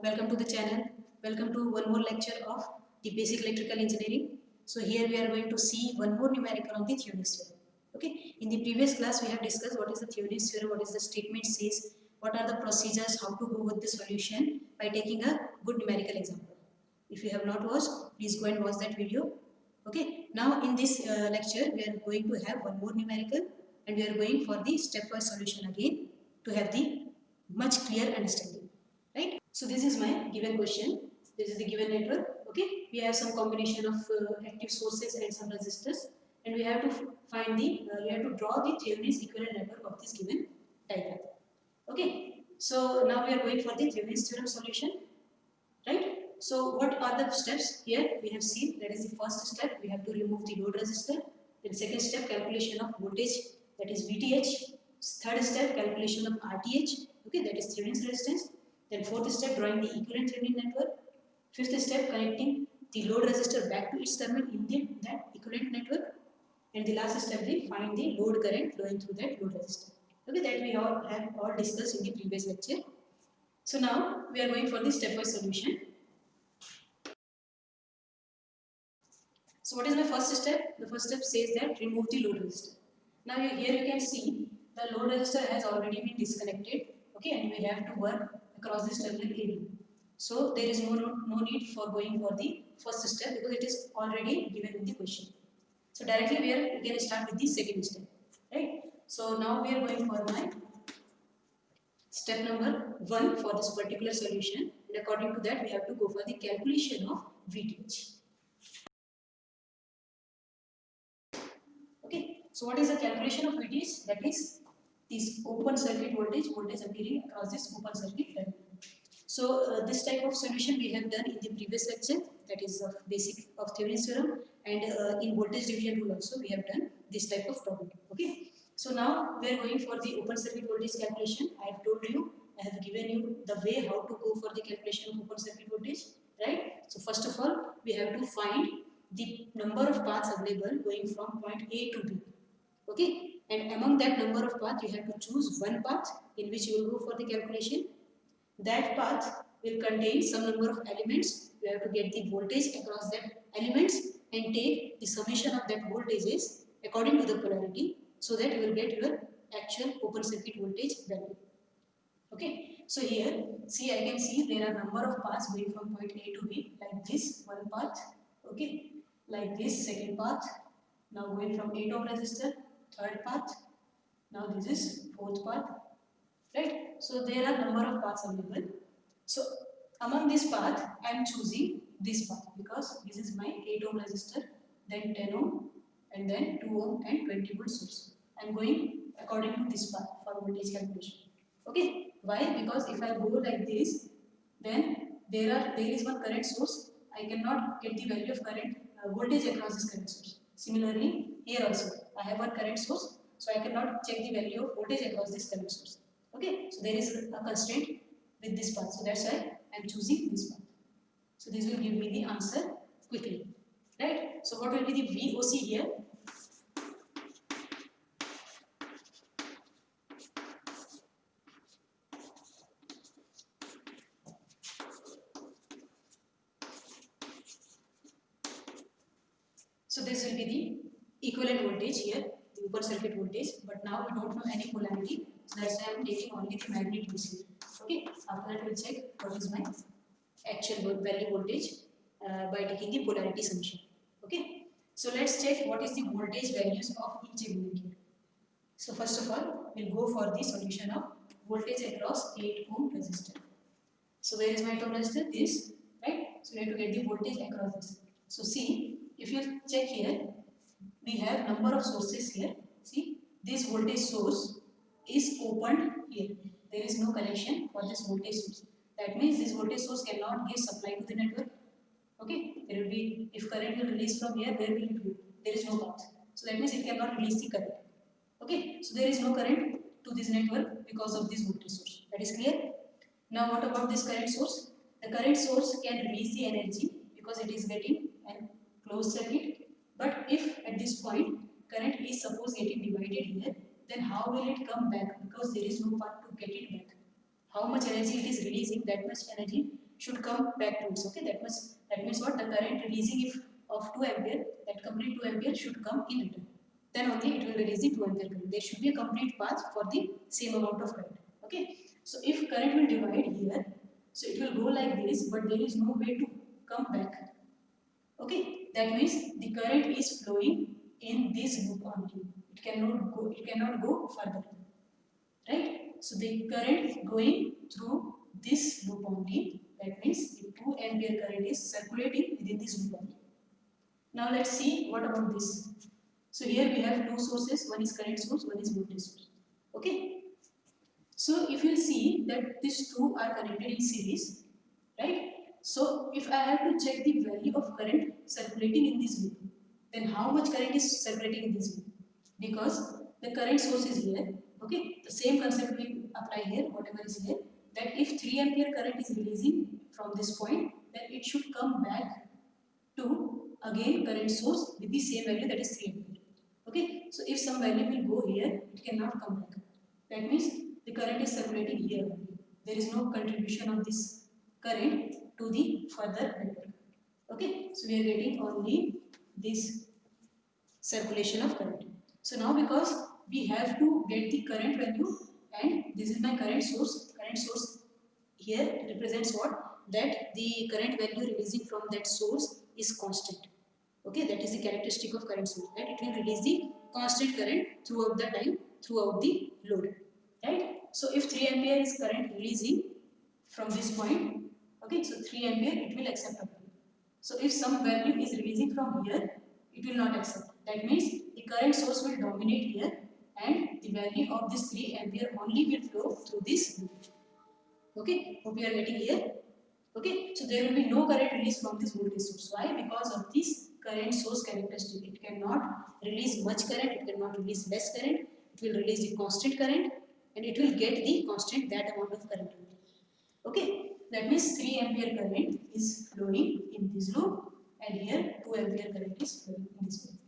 welcome to the channel. Welcome to one more lecture of the basic electrical engineering. So here we are going to see one more numerical on the Thevenin's theorem. Okay. In the previous class we have discussed what is the Thevenin's theorem, what is the statement says, what are the procedures, how to go with the solution by taking a good numerical example. If you have not watched, please go and watch that video. Okay. Now in this lecture we are going to have one more numerical and we are going for the stepwise solution again to have the much clear understanding. Right. So this is my given question. This is the given network. Okay, we have some combination of active sources and some resistors, and we have to find the we have to draw the Thevenin's equivalent network of this given diagram. Okay, so now we are going for the Thevenin's theorem solution, right? So what are the steps here? We have seen that is the first step. We have to remove the load resistor. Then second step, calculation of voltage, that is VTH. Third step, calculation of RTH. Okay, that is Thevenin's resistance. Then fourth step, drawing the equivalent Thevenin network. Fifth step, connecting the load resistor back to its terminal in that equivalent network. And the last step, we find the load current flowing through that load resistor. Okay, that we all have all discussed in the previous lecture. So now we are going for the stepwise solution. So what is my first step? The first step says that remove the load resistor. Now here you can see the load resistor has already been disconnected. Okay, and we have to work across this terminal AB. So there is no need for going for the first step because it is already given in the question. So directly we can start with the second step, right? So now we are going for my step number 1 for this particular solution, and according to that we have to go for the calculation of VTH. Okay, so what is the calculation of VTH? That is this open circuit voltage appearing across this open circuit terminal. So this type of solution we have done in the previous lecture, that is of basic of Thevenin's theorem, and in voltage division rule also we have done this type of problem. Okay, so now we are going for the open circuit voltage calculation. I have told you, I have given you the way how to go for the calculation of open circuit voltage, right? So first of all, we have to find the number of paths available going from point A to B. Okay, and among that number of paths, you have to choose one path in which you will go for the calculation. That path will contain some number of elements. You have to get the voltage across that elements and take the summation of that voltages according to the polarity, so that you will get your actual open circuit voltage value. Okay, so here see, I can see there are number of paths going from point A to B, like this one path. Okay, like this second path. Now going from 8 ohm resistor, third path. Now this is fourth path, right? So there are number of paths available. So among this path, I am choosing this path because this is my 8 ohm resistor, then 10 ohm, and then 2 ohm and 20 volt source. I am going according to this path for voltage calculation. Okay, why? Because if I go like this, then there is one current source. I cannot get the value of current voltage across this current source. Similarly, here also I have one current source, so I cannot check the value of voltage across this current source. Okay, so there is a constraint with this path, so that's why I am choosing this path. So this will give me the answer quickly, right? So what will be the VOC here? So this will be the equivalent voltage here, the open circuit voltage, but now we don't know any polarity, so that's why I am taking only the magnitudes here. Okay, after that we'll check what is my actual value voltage by taking the polarity summation. Okay, so let's check what is the voltage values of each element here. So first of all, we'll go for the solution of voltage across 8 ohm resistor. So where is my 8 ohm resistor? This, right? So we have to get the voltage across this. So see, if you check here, we have number of sources here. See, this voltage source is opened here. There is no connection for this voltage source. That means this voltage source cannot give supply to the network. Okay, there will be, if current will release from here, where will it go? There is no path. So that means it cannot release the current. Okay, so there is no current to this network because of this voltage source. That is clear. Now what about this current source? The current source can release the energy because it is getting a closed circuit. But if at this point current is suppose getting divided here, then how will it come back? Because there is no path to get it back. How much energy it is releasing, that much energy should come back to us. Okay, that means what? The current releasing if of 2 ampere, that complete 2 ampere should come in return. Then only it will release the 2 ampere current. There should be a complete path for the same amount of current. Okay, so if current will divide here, so it will go like this, but there is no way to come back. Okay, that means the current is flowing in this loop only. It cannot go further. Right? So the current going through this loop only. That means the 2 ampere current is circulating within this loop only. Now let's see what about this. So here we have two sources. One is current source, one is voltage source. Okay. So if you see that these two are connected in series, right? So if I have to check the value of current circulating in this loop, then how much current is circulating in this loop? Because the current source is here, okay? The same concept we apply here, whatever is here, that if 3 ampere current is releasing from this point, then it should come back to again current source with the same value, that is 3 ampere. Okay, so if some value will go here, it cannot come back. That means the current is circulating here only. There is no contribution of this current to the further network. Okay, so we are getting only this circulation of current. So now because we have to get the current value, and this is my current source. Current source here represents what? That the current value releasing from that source is constant. Okay, that is the characteristic of current source, that it will release the constant current throughout the time, throughout the load. Right? So if 3 ampere is current releasing from this point, okay, so 3 ampere it will accept up. So if some value is releasing from here, it will not accept. That means the current source will dominate here, and the value of this 3 ampere only will flow through this loop. Okay, hope you are getting here. Okay, so there will be no current release from this voltage source. Why? Because of this current source characteristic. It cannot release much current, it cannot release less current, it will release the constant current, and it will get the constant that amount of current. Okay, that means 3 ampere current is flowing in this loop, and here 2 ampere current is flowing in this loop.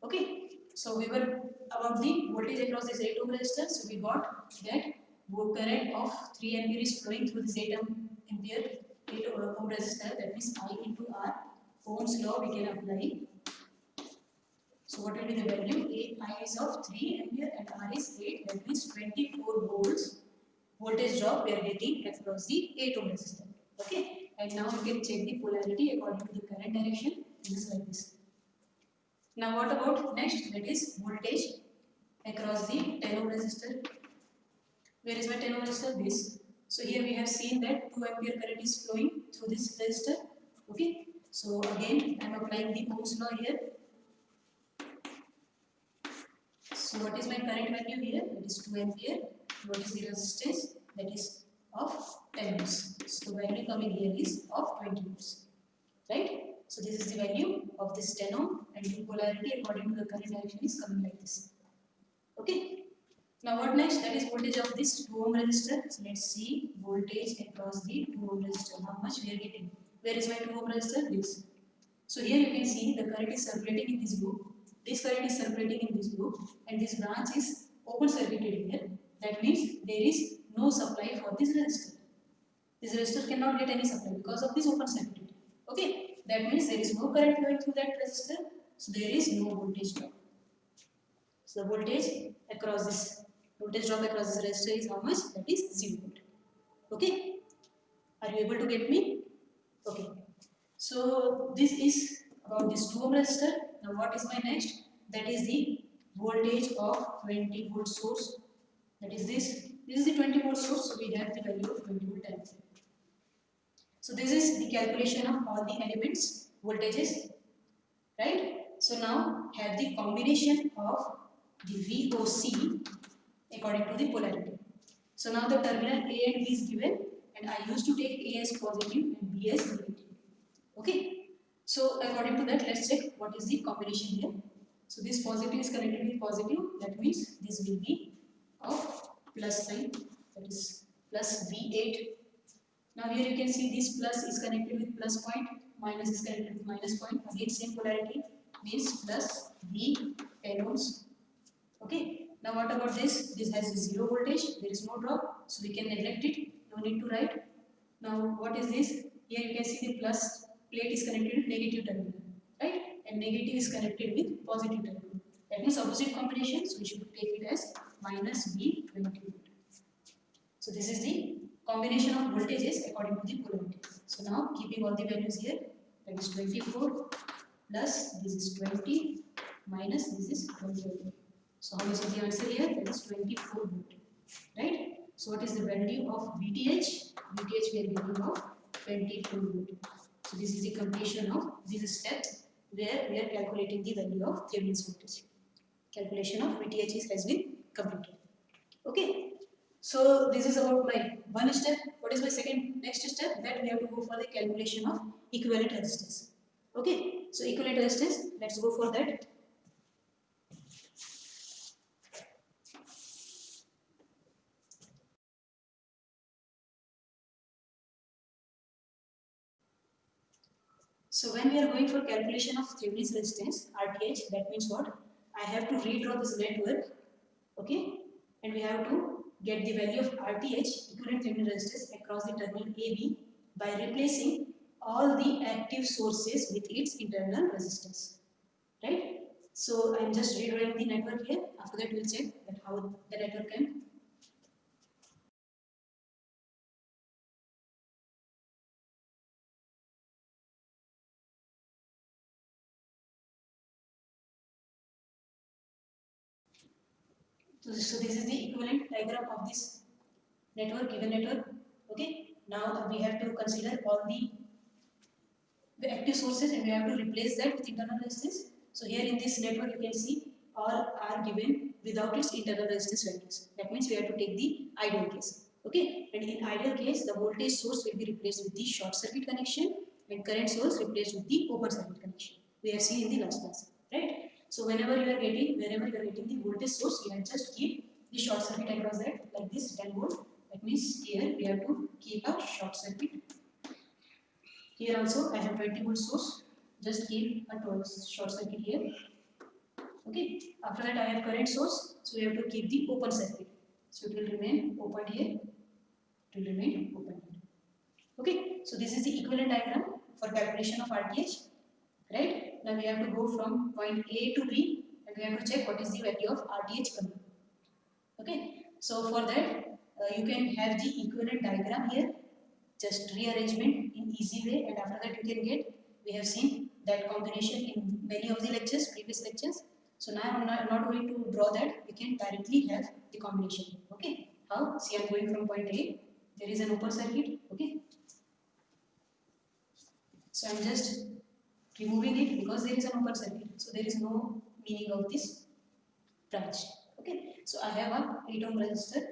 Okay, so we were about the voltage across this 8 ohm resistor. So we got that current of 3 ampere is flowing through this 8 ampere 8 ohm resistor. That means I into R. Ohm's law we can apply. So what will be the value? I is of 3 ampere and R is 8. That means 24 volts voltage drop we are getting across the 8 ohm resistor. Okay, and now you can check the polarity according to the current direction. It is like this. Now what about next? That is voltage across the 10 ohm resistor. Where is my 10 ohm resistor? This. So here we have seen that 2 ampere current is flowing through this resistor. Okay. So again I am applying the Ohm's law here. So what is my current value here? That is 2 ampere. What is the resistance? That is of 10 ohms. So the value coming here is of 20 ohms. Right? So this is the value of this 10 ohm, and the polarity according to the current direction is coming like this. Okay. Now what next? That is voltage of this 2 ohm resistor. So let's see voltage across the 2 ohm resistor. How much we are getting? Where is my 2 ohm resistor? This. So here you can see the current is circulating in this loop. This current is circulating in this loop, and this branch is open circuited here. That means there is no supply for this resistor. This resistor cannot get any supply because of this open circuit. Okay, that means there is no current flowing through that resistor, so there is no voltage drop. So the voltage across this drop across this resistor is how much? That is 0 volt. Okay, are you able to get me? Okay, so this is about this 2 ohm resistor. Now what is my next? That is the voltage of 20 volt source. That is this. This is the 20 volt source, so we have the value of 20 volt ampere. So this is the calculation of all the elements voltages, right? So now have the combination of the VOC according to the polarity. So now the terminal A and B is given, and I used to take A as positive and B as negative. Okay. So according to that, let's check what is the combination here. So this positive is connected with positive. That means this will be of plus sign. That is plus V8. Now here you can see this plus is connected with plus point, minus is connected with minus point. Again same polarity, means plus V 10 ohms. Okay. Now what about this? This has 0 voltage. There is no drop, so we can neglect it. No need to write. Now what is this? Here you can see the plus plate is connected with negative terminal, right? And negative is connected with positive terminal. That means opposite combination, so we should take it as minus V20 volt. So this is the combination of voltages according to the polarity. So now keeping all the values here, that is 24 plus this is 20 minus this is 28. So how is the answer here? That is 24 volt, right? So what is the value of VTH? VTH we are getting of 24 volt. So this is the completion of this step where we are calculating the value of Thevenin's voltage. Calculation of VTH has been completed. Okay. So this is about my one step. What is my next step? That we have to go for the calculation of equivalent resistance. Okay. So equivalent resistance. Let's go for that. So when we are going for calculation of Thevenin's resistance, RTH, that means what? I have to redraw this network, okay? And we have to get the value of RTH, equivalent Thevenin resistance, across the terminal AB by replacing all the active sources with its internal resistance, right? So I am just redrawing the network here. After that, we'll check that how the network can. So this is the equivalent diagram of this network, given network. Okay. Now we have to consider all the active sources and we have to replace that with internal resistance. So here in this network you can see all are given without its internal resistance values. That means we have to take the ideal case. Okay, and in ideal case the voltage source will be replaced with the short circuit connection and current source replaced with the open circuit connection. We have seen in the last class, right? So whenever you are getting the voltage source, you have just keep the short circuit across that like this 10 volt. That means here we have to keep a short circuit. Here also I have 20 volt source. Just keep a short circuit here. Okay. After that I have current source. So we have to keep the open circuit. So it will remain open here. It will remain open here. Okay. So this is the equivalent diagram for calculation of RTH. Right. Now we have to go from point A to B and we have to check what is the value of RTH coming. Okay. So for that you can have the equivalent diagram here. Just rearrangement in easy way, and after that you can get, we have seen that combination in many of the previous lectures. So now I'm not going to draw that, we can directly have the combination. Okay, how? See, I'm going from point A, there is an open circuit. Okay, so I'm just removing it because there is an open circuit, so there is no meaning of this branch. Okay, so I have a 8 ohm resistor.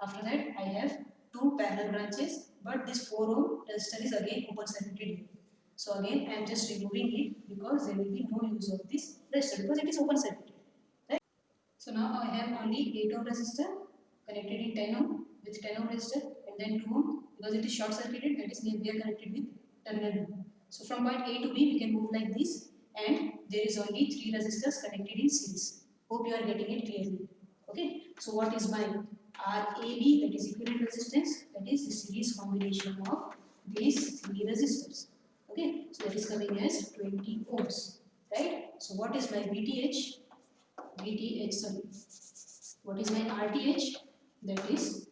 After that I have two parallel branches, but this 4 ohm resistor is again open circuited. So again I am just removing it because there will be no use of this resistor because it is open circuited. Right? So now I have only 8 ohm resistor connected in 10 ohm with 10 ohm resistor and then 2 ohm because it is short circuited, that is we are connected with terminal. So from point A to B we can move like this, and there is only 3 resistors connected in series. Hope you are getting it clearly. Okay, so what is my RAB, that is equivalent resistance, that is the series combination of these 3 resistors. Okay, so that is coming as 20 ohms, right? So what is my VTH? VTH, sorry. What is my RTH? That is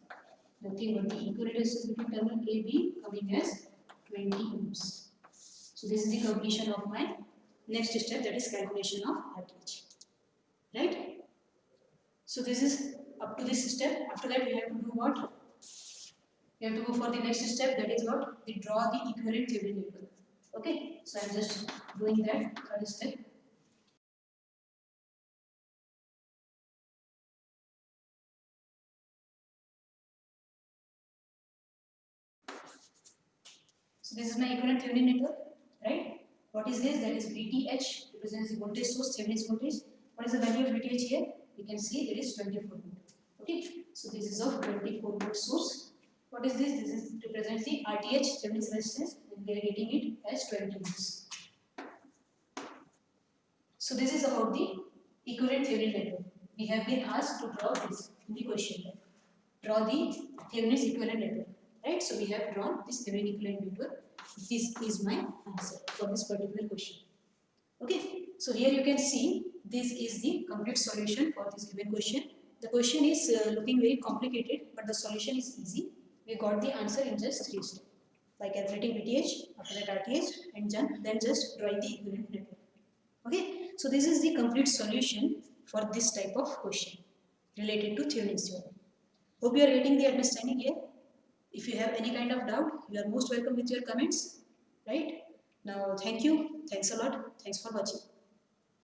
nothing but the equivalent resistance between terminal AB coming as 20 ohms. So this is the completion of my next step, that is calculation of RTH. Right? So this is up to this step. After that we have to do what? We have to go for the next step, that is what? We draw the equivalent Thevenin network. Okay? So I am just doing that third step. So this is my equivalent Thevenin network, right? What is this? That is VTH, represents the voltage source, Thevenin's voltage. What is the value of VTH here? You can see it is 24 volt. Okay, so this is of 24 volt source. What is this? This represents the RTH, Thevenin's resistance, and we are getting it as 20 ohms. So this is about the equivalent Thevenin network. We have been asked to draw this in the question. Draw the Thevenin's equivalent network. right? So we have drawn this Thevenin equivalent network. This is my answer for this particular question. Okay, so here you can see this is the complete solution for this given question. The question is looking very complicated, but the solution is easy. We got the answer in just 3 steps, by calculating VTH, after that RTH, and then just drawing the equivalent network. Okay, so this is the complete solution for this type of question related to Thevenin's theorem. Hope you are getting the understanding here. If you have any kind of doubt, you are most welcome with your comments. Right? Now, thank you. Thanks a lot. Thanks for watching.